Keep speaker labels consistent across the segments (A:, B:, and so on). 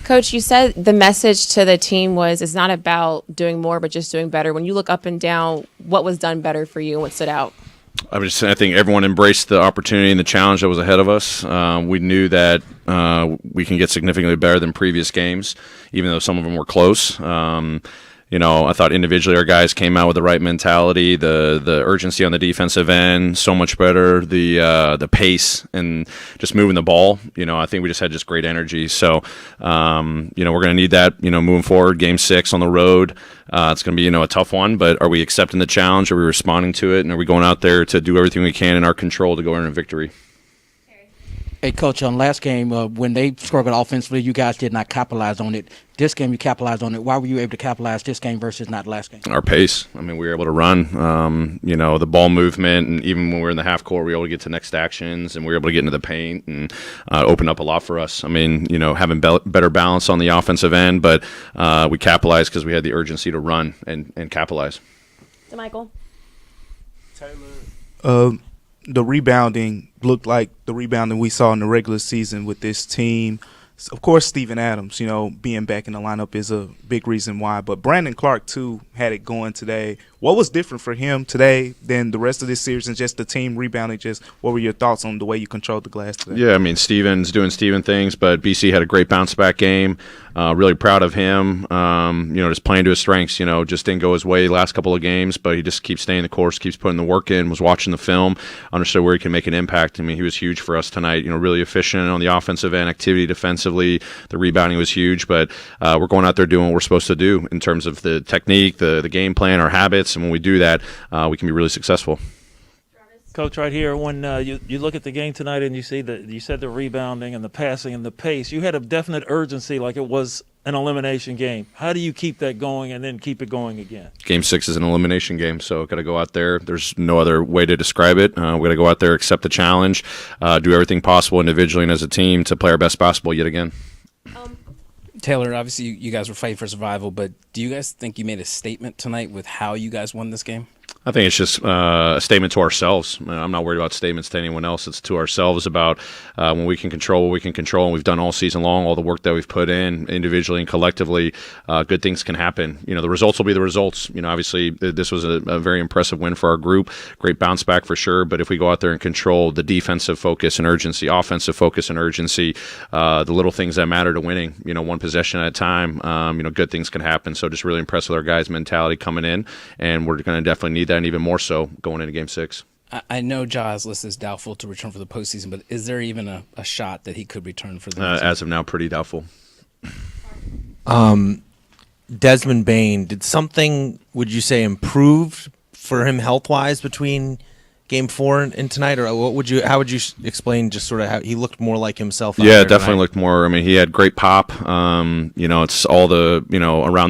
A: Coach, you said the message to the team was it's not about doing more, but just doing better. When you look up and down, what was done better for you and what stood out?
B: I think everyone embraced the opportunity and the challenge that was ahead of us. We knew that we can get significantly better than previous games, even though some of them were close. I thought individually our guys came out with the right mentality, the urgency on the defensive end, so much better, the pace and just moving the ball. I think we just had just great energy. So, we're going to need that, moving forward. Game 6 on the road. It's going to be, a tough one, but are we accepting the challenge? Are we responding to it? And are we going out there to do everything we can in our control to go in a victory?
C: Hey, Coach, on last game, when they struggled offensively, you guys did not capitalize on it. This game, you capitalized on it. Why were you able to capitalize this game versus not last game?
B: Our pace. We were able to run, the ball movement, and even when we were in the half court, we were able to get to next actions, and we were able to get into the paint and open up a lot for us. Having better balance on the offensive end, but we capitalized because we had the urgency to run and capitalize.
A: DeMichael.
D: Taylor. The rebounding looked like the rebounding we saw in the regular season with this team. Of course, Steven Adams, being back in the lineup is a big reason why. But Brandon Clark, too, had it going today. What was different for him today than the rest of this series and just the team rebounding? Just what were your thoughts on the way you controlled the glass today?
B: Yeah, Steven's doing Steven things, but BC had a great bounce-back game. Really proud of him, just playing to his strengths. Just didn't go his way last couple of games, but he just keeps staying the course, keeps putting the work in, was watching the film, understood where he can make an impact. He was huge for us tonight, really efficient on the offensive end, activity defensively. The rebounding was huge, but we're going out there doing what we're supposed to do in terms of the technique, the game plan, our habits, and when we do that, we can be really successful.
E: Coach, right here, when you look at the game tonight and you see you said the rebounding and the passing and the pace, you had a definite urgency like it was an elimination game. How do you keep that going and then keep it going again? Game
B: 6 is an elimination game, so got to go out there. There's no other way to describe it. We got to go out there, accept the challenge, do everything possible individually and as a team to play our best basketball yet again.
F: Taylor, obviously you guys were fighting for survival, but do you guys think you made a statement tonight with how you guys won this game?
B: I think it's just a statement to ourselves. I'm not worried about statements to anyone else. It's to ourselves about when we can control what we can control, and we've done all season long, all the work that we've put in individually and collectively, good things can happen. The results will be the results. Obviously, this was a very impressive win for our group. Great bounce back for sure, but if we go out there and control the defensive focus and urgency, offensive focus and urgency, the little things that matter to winning, one possession at a time, good things can happen. So just really impressed with our guys' mentality coming in, and we're going to definitely need that, and even more so going into Game 6.
F: I know Ja is listed as doubtful to return for the postseason, but is there even a shot that he could return for the
B: as of now, pretty doubtful.
G: Desmond Bane, did something, would you say, improve for him health-wise between Game 4 and tonight, or how would you explain just sort of how he looked more like himself?
B: Yeah, definitely looked more. He had great pop. It's all the around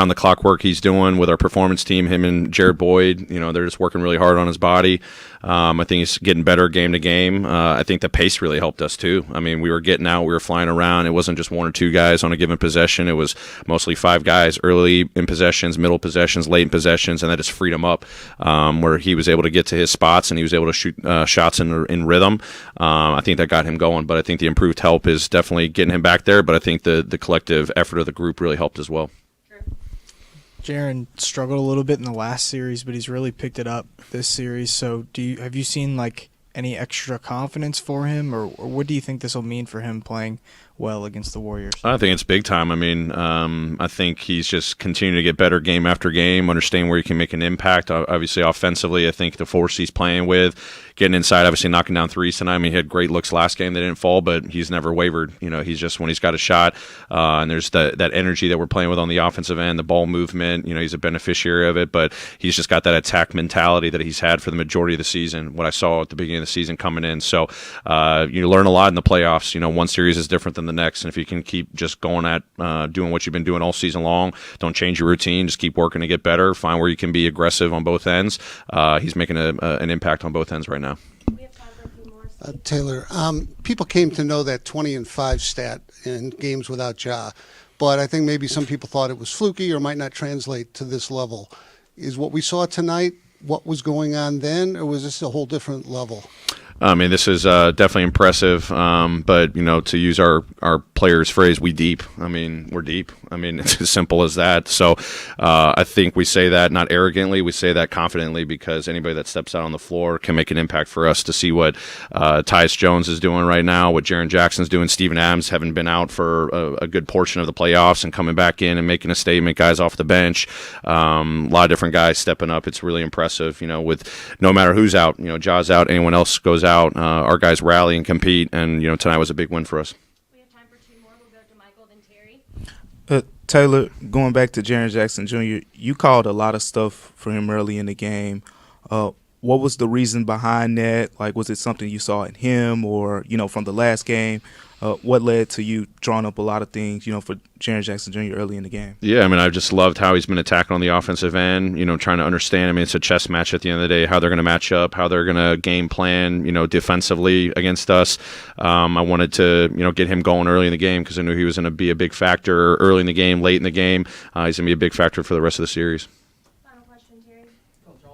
B: the clock work he's doing with our performance team. Him and Jared Boyd, they're just working really hard on his body. I think he's getting better game to game. I think the pace really helped us too. We were getting out, we were flying around. It wasn't just one or two guys on a given possession. It was mostly 5 guys early in possessions, middle possessions, late in possessions, and that just freed him up where he was able to get to his spots and he was able to shoot shots in rhythm. I think that got him going, but I think the improved help is definitely getting him back there, but I think the collective effort of the group really helped as well.
H: Jaren struggled a little bit in the last series, but he's really picked it up this series. So have you seen any extra confidence for him, or what do you think this will mean for him playing well against the Warriors?
B: I think it's big time. I think he's just continuing to get better game after game, understanding where he can make an impact. Obviously, offensively, I think the force he's playing with, getting inside, obviously knocking down threes tonight. He had great looks last game. They didn't fall, but he's never wavered. He's just, when he's got a shot, and there's that energy that we're playing with on the offensive end, the ball movement, he's a beneficiary of it, but he's just got that attack mentality that he's had for the majority of the season, what I saw at the beginning of the season coming in. So you learn a lot in the playoffs. One series is different than the next, and if you can keep just going at doing what you've been doing all season long, don't change your routine, just keep working to get better, find where you can be aggressive on both ends. He's making an impact on both ends right now.
A: We have time for a few more.
I: Taylor, people came to know that 20-5 stat in games without Ja, but I think maybe some people thought it was fluky or might not translate to this level. Is what we saw tonight what was going on then, or was this a whole different level?
B: I memean, this is definitely impressive, but, to use our players' phrase, we deep. I mean, we're deep. I mean, it's as simple as that. So I think we say that not arrogantly. We say that confidently because anybody that steps out on the floor can make an impact for us to see what Tyus Jones is doing right now, what Jaren Jackson's doing. Steven Adams having been out for a good portion of the playoffs and coming back in and making a statement, guys off the bench. A lot of different guys stepping up. It's really impressive, with no matter who's out, Ja's out, anyone else goes out, our guys rally and compete, and tonight was a big win for us.
A: We have time for two more. We'll go to Michael, then Terry.
D: Taylor, going back to Jaren Jackson Jr., you called a lot of stuff for him early in the game. What was the reason behind that? Like, was it something you saw in him or, from the last game? What led to you drawing up a lot of things, for Jaren Jackson Jr. early in the game?
B: Yeah, I mean, I've just loved how he's been attacking on the offensive end, trying to understand. I mean, it's a chess match at the end of the day, how they're going to match up, how they're going to game plan, defensively against us. I wanted to, get him going early in the game because I knew he was going to be a big factor early in the game, late in the game. He's going to be a big factor for the rest of the series.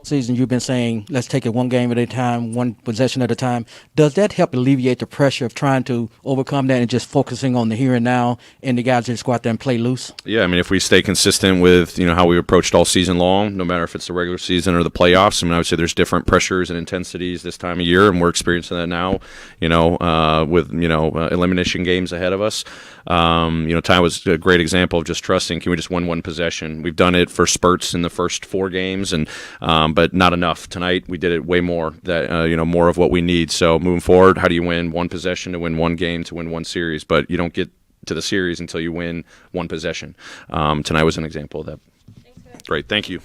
C: Season, you've been saying, let's take it one game at a time, one possession at a time. Does that help alleviate the pressure of trying to overcome that and just focusing on the here and now and the guys just go out there and play loose?
B: Yeah, I mean, if we stay consistent with, how we approached all season long, no matter if it's the regular season or the playoffs, I mean, obviously there's different pressures and intensities this time of year, and we're experiencing that now, with, elimination games ahead of us. Ty was a great example of just trusting, can we just win one possession? We've done it for spurts in the first 4 games, and but not enough. Tonight we did it way more, more of what we need. So moving forward, how do you win one possession to win one game to win one series? But you don't get to the series until you win one possession. Tonight was an example of that. Great. Thank you.